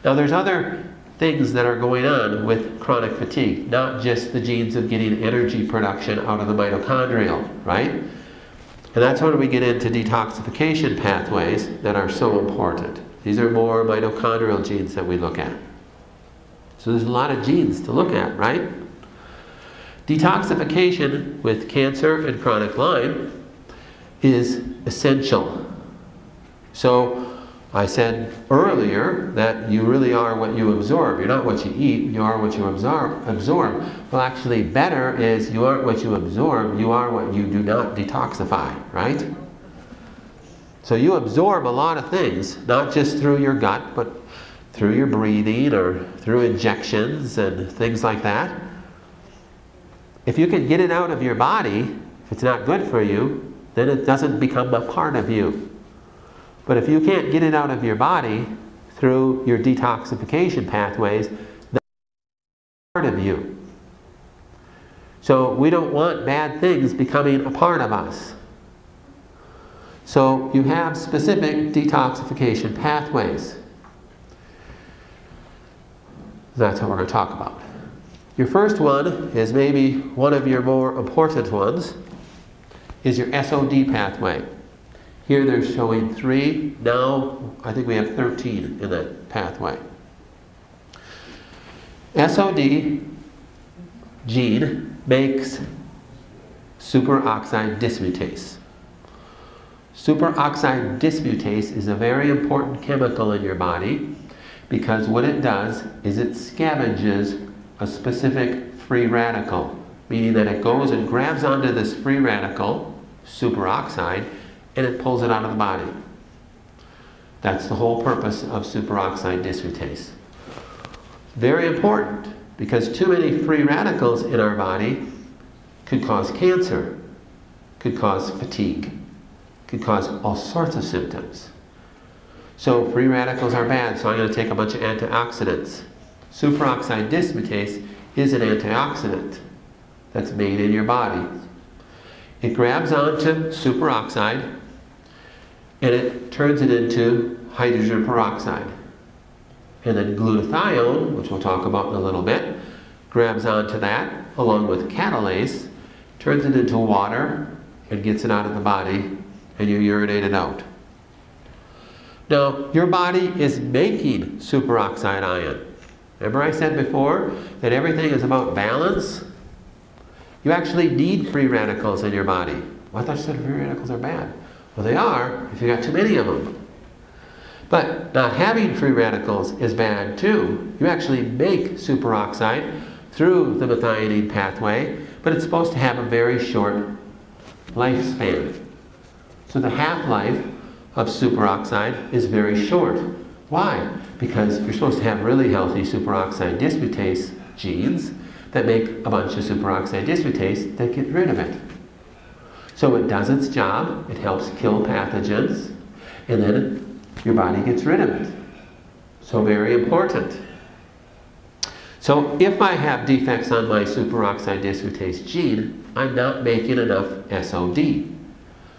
Now there's other things that are going on with chronic fatigue, not just the genes of getting energy production out of the mitochondrial, right? And that's when we get into detoxification pathways that are so important. These are more mitochondrial genes that we look at. So there's a lot of genes to look at, right? Detoxification with cancer and chronic Lyme is essential. So I said earlier that you really are what you absorb. You're not what you eat, you are what you absorb. Well, actually better is you aren't what you absorb, you are what you do not detoxify, right? So you absorb a lot of things, not just through your gut, but through your breathing or through injections and things like that. If you can get it out of your body, if it's not good for you, then it doesn't become a part of you. But if you can't get it out of your body through your detoxification pathways, then it's part of you. So we don't want bad things becoming a part of us. So you have specific detoxification pathways. That's what we're going to talk about. Your first one is maybe one of your more important ones, is your SOD pathway. Here they're showing 3, now I think we have 13 in that pathway. SOD gene makes superoxide dismutase. Superoxide dismutase is a very important chemical in your body because what it does is it scavenges a specific free radical, meaning that it goes and grabs onto this free radical, superoxide, and it pulls it out of the body. That's the whole purpose of superoxide dismutase. Very important because too many free radicals in our body could cause cancer, could cause fatigue, could cause all sorts of symptoms. So free radicals are bad, so I'm going to take a bunch of antioxidants. Superoxide dismutase is an antioxidant that's made in your body. It grabs onto superoxide and it turns it into hydrogen peroxide. And then glutathione, which we'll talk about in a little bit, grabs onto that along with catalase, turns it into water and gets it out of the body, and you urinate it out. Now, your body is making superoxide ion. Remember I said before that everything is about balance? You actually need free radicals in your body. Well, I thought you said free radicals are bad. Well, they are if you got too many of them. But not having free radicals is bad too. You actually make superoxide through the methionine pathway, but it's supposed to have a very short lifespan. So the half-life of superoxide is very short. Why? Because you're supposed to have really healthy superoxide dismutase genes that make a bunch of superoxide dismutase that get rid of it. So it does its job, it helps kill pathogens, and then your body gets rid of it. So very important. So if I have defects on my superoxide dismutase gene, I'm not making enough SOD.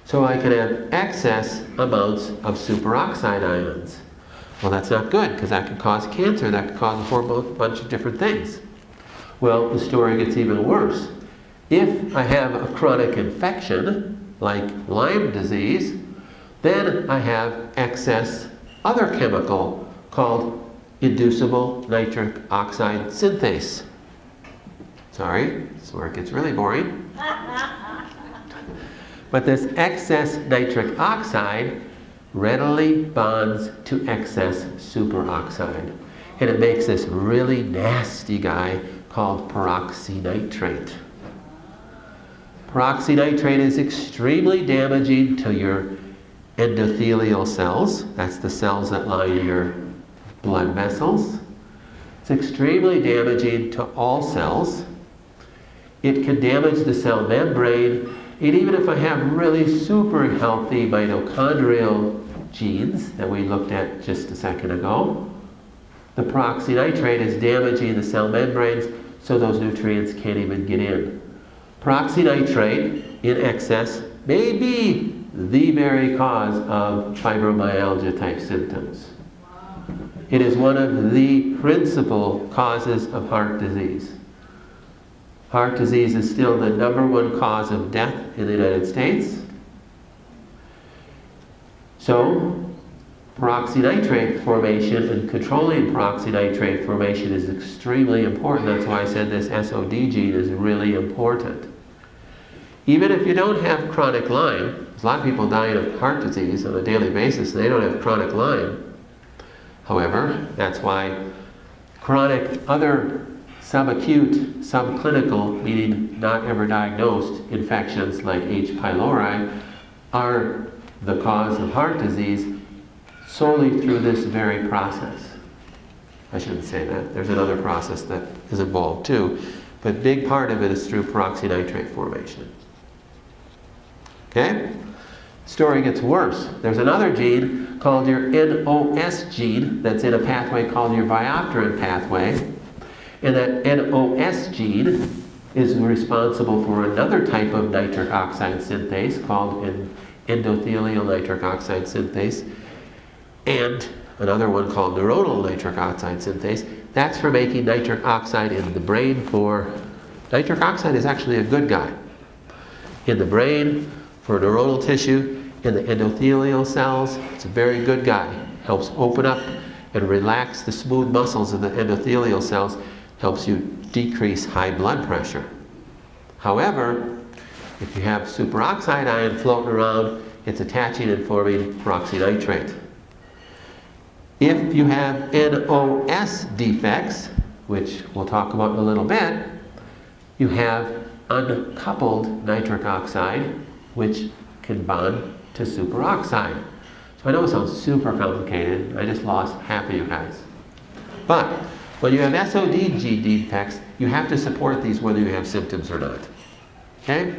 So I can have excess amounts of superoxide ions. Well, that's not good because that could cause cancer, that could cause a whole bunch of different things. Well, the story gets even worse. If I have a chronic infection, like Lyme disease, then I have excess other chemical called inducible nitric oxide synthase. Sorry, this is where it gets really boring. But this excess nitric oxide readily bonds to excess superoxide. And it makes this really nasty guy called peroxynitrate. Peroxynitrate is extremely damaging to your endothelial cells. That's the cells that line your blood vessels. It's extremely damaging to all cells. It can damage the cell membrane, and even if I have really super healthy mitochondrial genes that we looked at just a second ago, the peroxynitrate is damaging the cell membranes so those nutrients can't even get in. Peroxynitrate in excess may be the very cause of fibromyalgia type symptoms. It is one of the principal causes of heart disease. Heart disease is still the #1 cause of death in the United States. So, peroxynitrate formation and controlling peroxynitrate formation is extremely important. That's why I said this SOD gene is really important. Even if you don't have chronic Lyme, there's a lot of people dying of heart disease on a daily basis and they don't have chronic Lyme. However, that's why chronic other subacute, subclinical, meaning not ever diagnosed infections like H. pylori are the cause of heart disease solely through this very process. I shouldn't say that. There's another process that is involved too, but a big part of it is through peroxynitrate formation. Okay? Story gets worse. There's another gene called your NOS gene that's in a pathway called your biopterin pathway. And that NOS gene is responsible for another type of nitric oxide synthase called an endothelial nitric oxide synthase, and another one called neuronal nitric oxide synthase. That's for making nitric oxide in the brain for... Nitric oxide is actually a good guy. In the brain, for neuronal tissue, in the endothelial cells, it's a very good guy. Helps open up and relax the smooth muscles of the endothelial cells, helps you decrease high blood pressure. However, if you have superoxide ion floating around, it's attaching and forming peroxynitrate. If you have NOS defects, which we'll talk about in a little bit, you have uncoupled nitric oxide, which can bond to superoxide. So I know it sounds super complicated. I just lost half of you guys. But when you have SOD gene defects, you have to support these whether you have symptoms or not. Okay?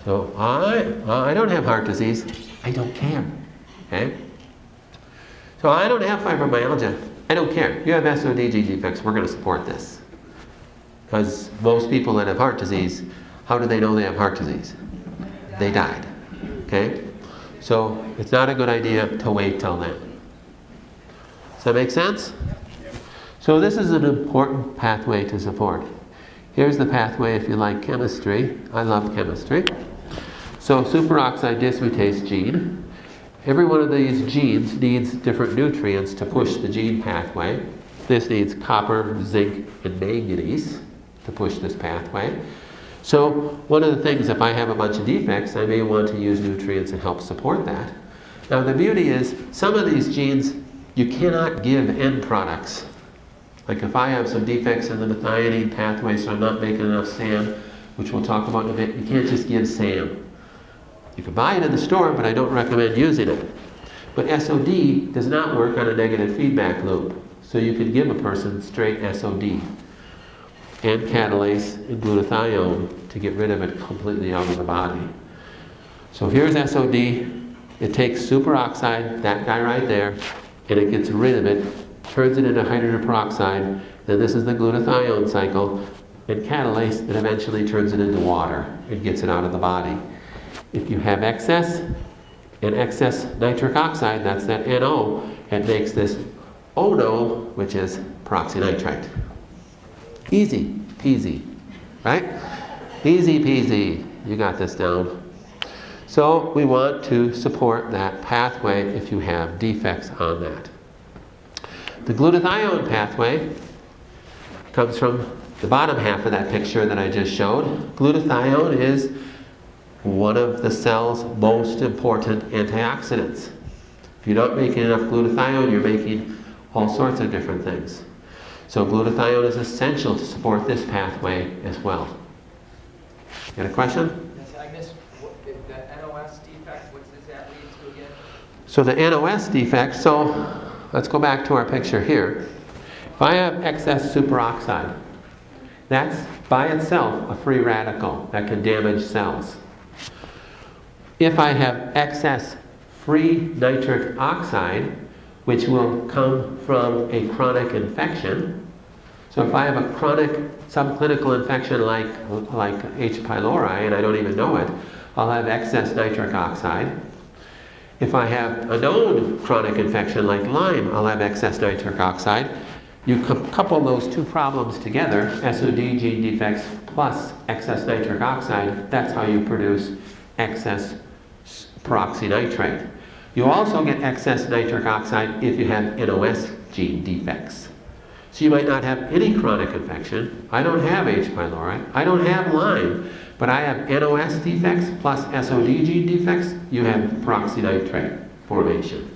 So I don't have heart disease. I don't care. Okay? So I don't have fibromyalgia. I don't care. You have SOD gene defects, we're going to support this. Because most people that have heart disease, how do they know they have heart disease? They died. Okay? So it's not a good idea to wait till then. Does that make sense? So this is an important pathway to support. Here's the pathway if you like chemistry. I love chemistry. So superoxide dismutase gene. Every one of these genes needs different nutrients to push the gene pathway. This needs copper, zinc, and manganese to push this pathway. So one of the things, if I have a bunch of defects, I may want to use nutrients and help support that. Now the beauty is, some of these genes, you cannot give end products. Like if I have some defects in the methionine pathway, so I'm not making enough SAM, which we'll talk about in a bit, you can't just give SAM. You can buy it in the store, but I don't recommend using it. But SOD does not work on a negative feedback loop. So you can give a person straight SOD and catalase and glutathione to get rid of it completely out of the body. So here's SOD. It takes superoxide, that guy right there, and it gets rid of it, turns it into hydrogen peroxide. Then this is the glutathione cycle, and catalase that eventually turns it into water and gets it out of the body. If you have excess and excess nitric oxide, that's that NO, it makes this ONO, which is peroxynitrate. Easy peasy, right? Easy peasy. You got this down. So we want to support that pathway if you have defects on that. The glutathione pathway comes from the bottom half of that picture that I just showed. Glutathione is one of the cell's most important antioxidants. If you're not making enough glutathione, you're making all sorts of different things. So glutathione is essential to support this pathway as well. Got a question? Yes, I missed the NOS defect. What does that lead to again? So the NOS defect, so let's go back to our picture here. If I have excess superoxide, that's by itself a free radical that can damage cells. If I have excess free nitric oxide, which will come from a chronic infection, so if I have a chronic subclinical infection like H. pylori and I don't even know it, I'll have excess nitric oxide. If I have a known chronic infection like Lyme, I'll have excess nitric oxide. You couple those two problems together, SOD gene defects plus excess nitric oxide, that's how you produce excess peroxynitrite. You also get excess nitric oxide if you have NOS gene defects. So you might not have any chronic infection. I don't have H. pylori. I don't have Lyme. But I have NOS defects plus SOD gene defects. You have peroxynitrite formation.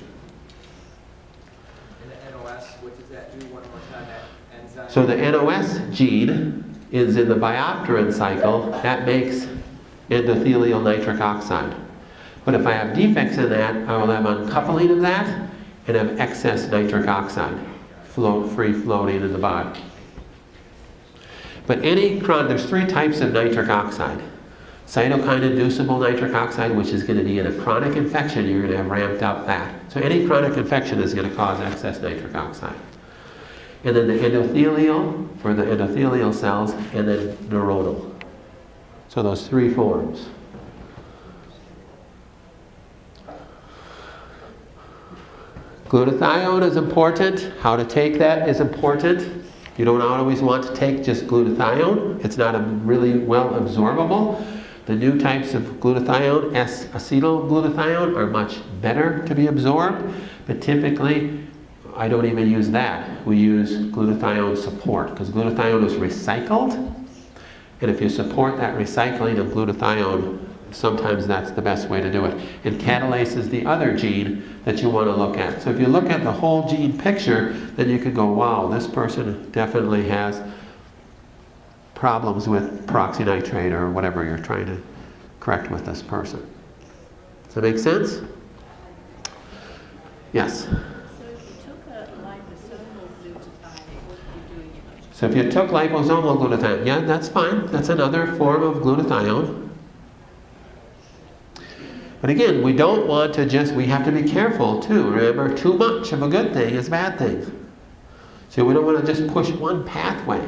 And the NOS, what does that do? One more time, that enzyme. So the NOS gene is in the biopterin cycle. That makes endothelial nitric oxide. But if I have defects in that, I will have uncoupling of that and have excess nitric oxide free floating in the body. But there's three types of nitric oxide. Cytokine-inducible nitric oxide, which is going to be in a chronic infection, you're going to have ramped up that. So any chronic infection is going to cause excess nitric oxide. And then the endothelial, for the endothelial cells, and then neuronal. So those three forms. Glutathione is important. How to take that is important. You don't always want to take just glutathione. It's not really well absorbable. The new types of glutathione, S-acetyl glutathione, are much better to be absorbed. But typically, I don't even use that. We use glutathione support because glutathione is recycled. And if you support that recycling of glutathione, sometimes that's the best way to do it. And catalase is the other gene that you want to look at. So if you look at the whole gene picture, then you could go, wow, this person definitely has problems with peroxynitrite or whatever you're trying to correct with this person. Does that make sense? Yes? So if you took a liposomal glutathione, what are you doing in it? So if you took liposomal glutathione, yeah, that's fine. That's another form of glutathione. But again, we don't want to we have to be careful too. Remember, too much of a good thing is a bad thing. So we don't want to just push one pathway.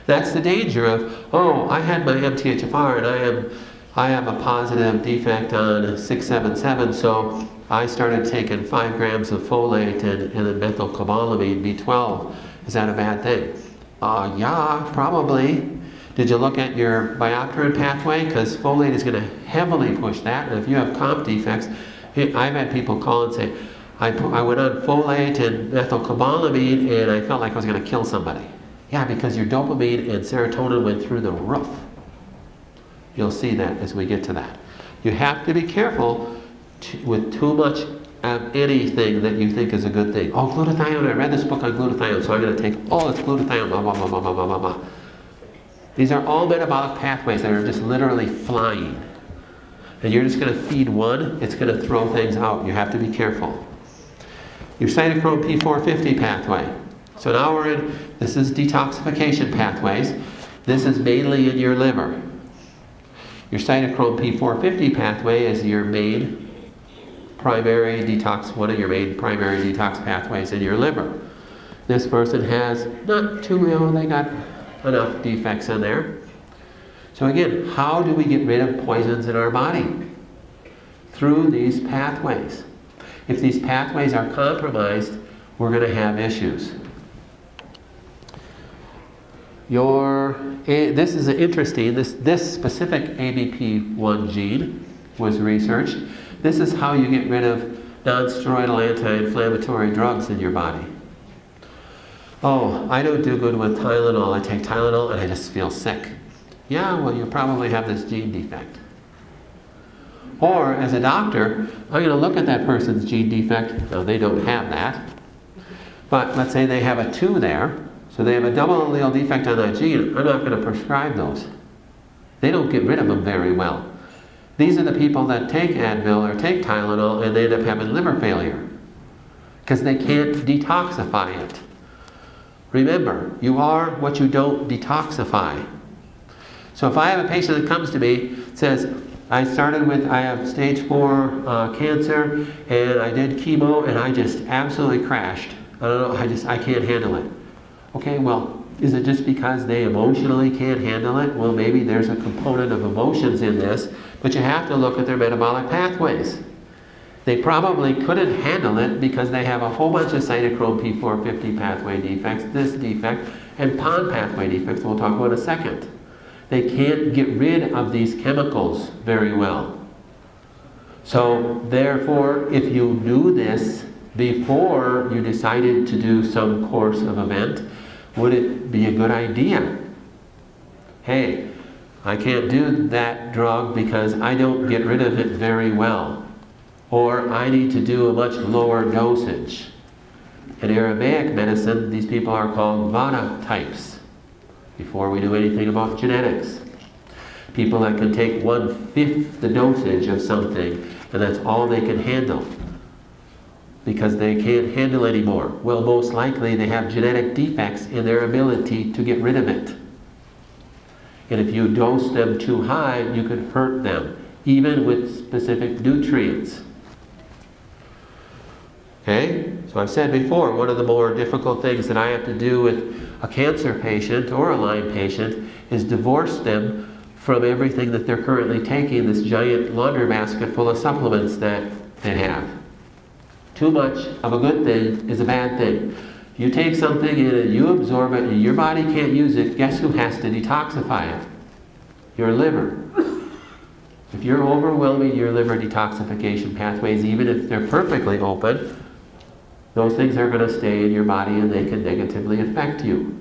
That's the danger of, oh, I had my MTHFR and I have a positive defect on 677, so I started taking 5 grams of folate and then methylcobalamin, B12. Is that a bad thing? Yeah, probably. Did you look at your biopterin pathway? Because folate is going to heavily push that. And if you have comp defects, I've had people call and say, I went on folate and methylcobalamin and I felt like I was going to kill somebody. Yeah, because your dopamine and serotonin went through the roof. You'll see that as we get to that. You have to be careful with too much of anything that you think is a good thing. Oh, glutathione, I read this book on glutathione, so I'm going to take, oh, it's glutathione, blah, blah, blah, blah, blah, blah, blah. These are all metabolic pathways that are just literally flying. And you're just going to feed one, it's going to throw things out. You have to be careful. Your cytochrome P450 pathway. So now this is detoxification pathways. This is mainly in your liver. Your cytochrome P450 pathway is your main primary detox, one of your main primary detox pathways in your liver. This person has not too, they got enough defects in there. So again, how do we get rid of poisons in our body? Through these pathways. If these pathways are compromised, we're going to have issues. This is interesting, this specific ABP1 gene was researched. This is how you get rid of non-steroidal anti-inflammatory drugs in your body. Oh, I don't do good with Tylenol. I take Tylenol and I just feel sick. Yeah, well, you probably have this gene defect. Or, as a doctor, I'm going to look at that person's gene defect. Now, they don't have that. But let's say they have a 2 there. So they have a double allele defect on that gene. I'm not going to prescribe those. They don't get rid of them very well. These are the people that take Advil or take Tylenol and they end up having liver failure. Because they can't detoxify it. Remember, you are what you don't detoxify. So if I have a patient that comes to me, says, I have stage 4 cancer, and I did chemo, and I just absolutely crashed. I don't know, I can't handle it. Okay, well, is it just because they emotionally can't handle it? Well, maybe there's a component of emotions in this, but you have to look at their metabolic pathways. They probably couldn't handle it because they have a whole bunch of cytochrome P450 pathway defects, this defect, and PON pathway defects we'll talk about in a second. They can't get rid of these chemicals very well. So therefore, if you knew this before you decided to do some course of event, would it be a good idea? Hey, I can't do that drug because I don't get rid of it very well. Or I need to do a much lower dosage. In Aramaic medicine, these people are called Vata types, before we knew anything about genetics. People that can take 1/5 the dosage of something, and that's all they can handle, because they can't handle anymore. Well, most likely they have genetic defects in their ability to get rid of it. And if you dose them too high, you could hurt them, even with specific nutrients. Okay? So I've said before, one of the more difficult things that I have to do with a cancer patient or a Lyme patient is divorce them from everything that they're currently taking, this giant laundry basket full of supplements that they have. Too much of a good thing is a bad thing. You take something in and you absorb it and your body can't use it, guess who has to detoxify it? Your liver. If you're overwhelming your liver detoxification pathways, even if they're perfectly open, those things are going to stay in your body and they can negatively affect you.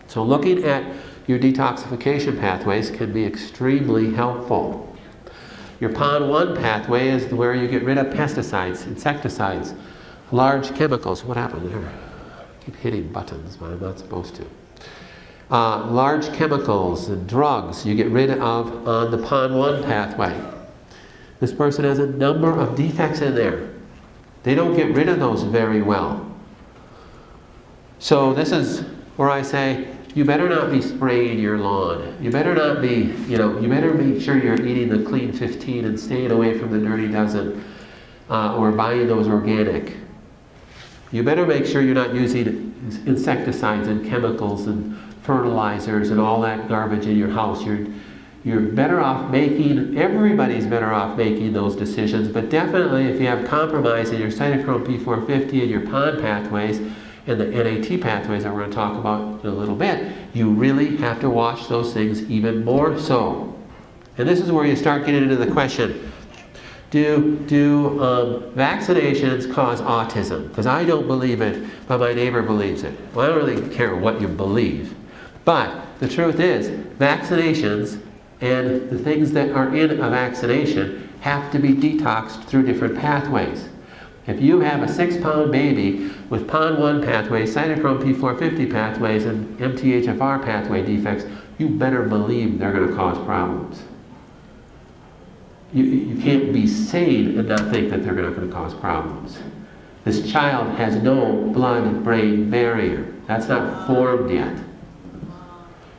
So looking at your detoxification pathways can be extremely helpful. Your PON1 pathway is where you get rid of pesticides, insecticides, large chemicals. What happened there? I keep hitting buttons, but I'm not supposed to. Large chemicals and drugs you get rid of on the PON1 pathway. This person has a number of defects in there. They don't get rid of those very well. So this is where I say, you better not be spraying your lawn. You better not be, you better make sure you're eating the clean 15 and staying away from the dirty dozen, or buying those organic. You better make sure you're not using insecticides and chemicals and fertilizers and all that garbage in your house. You're better off making, everybody's better off making those decisions, but definitely if you have compromise in your cytochrome P450 and your PON pathways and the NAT pathways that we're going to talk about in a little bit, you really have to watch those things even more so. And this is where you start getting into the question, do vaccinations cause autism? Because I don't believe it, but my neighbor believes it. Well, I don't really care what you believe. But the truth is, vaccinations and the things that are in a vaccination have to be detoxed through different pathways. If you have a 6-pound baby with PON1 pathways, cytochrome P450 pathways, and MTHFR pathway defects, you better believe they're going to cause problems. You can't be sane and not think that they're not going to cause problems. This child has no blood-brain barrier. That's not formed yet.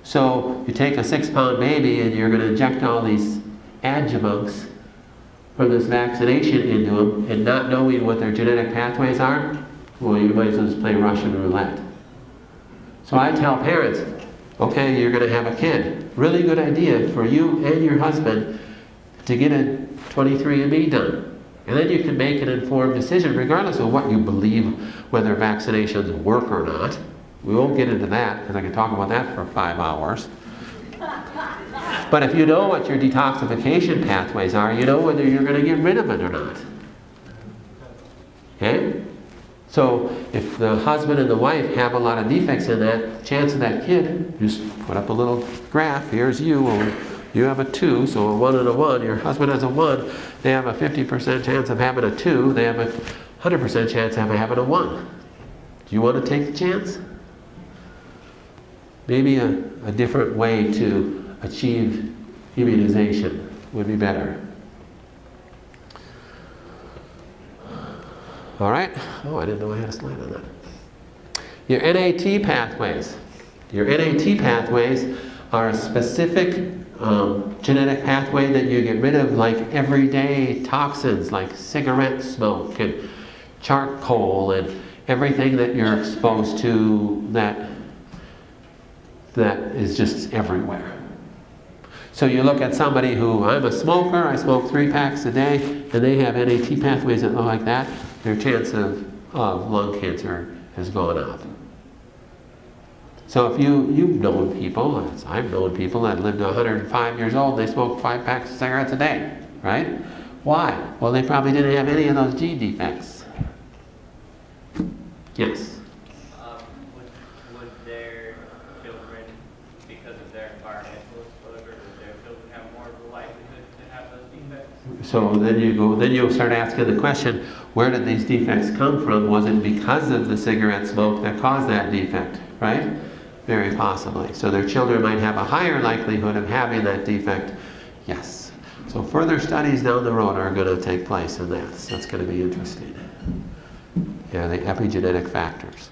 So you take a 6-pound baby and you're going to inject all these adjuvants from this vaccination into them and not knowing what their genetic pathways are, well, you might as well just play Russian roulette. So I tell parents, okay, you're going to have a kid. Really good idea for you and your husband to get a 23andMe done. And then you can make an informed decision regardless of what you believe, whether vaccinations work or not. We won't get into that because I can talk about that for 5 hours. But if you know what your detoxification pathways are, you know whether you're going to get rid of it or not. Okay? So if the husband and the wife have a lot of defects in that, chance of that kid, just put up a little graph. Here's you. Well, you have a 2, so a 1 and a 1. Your husband has a 1. They have a 50% chance of having a 2. They have a 100% chance of having a 1. Do you want to take the chance? Maybe a different way to achieve immunization would be better. All right. Oh, I didn't know I had a slide on that. Your NAT pathways. Your NAT pathways are a specific genetic pathway that you get rid of, like everyday toxins like cigarette smoke and charcoal and everything that you're exposed to that is just everywhere. So you look at somebody who, I'm a smoker, I smoke 3 packs a day, and they have NAT pathways that look like that, their chance of lung cancer has gone up. So if you've known people, as I've known people that lived to 105 years old, they smoked 5 packs of cigarettes a day, right? Why? Well, they probably didn't have any of those G defects. Yes? Would their children, because of their environmental exposure, would their children have more of a likelihood to have those defects? So then you'll start asking the question, where did these defects come from? Was it because of the cigarette smoke that caused that defect, right? Very possibly. So their children might have a higher likelihood of having that defect. Yes. So further studies down the road are going to take place in that. So that's going to be interesting. Yeah, the epigenetic factors.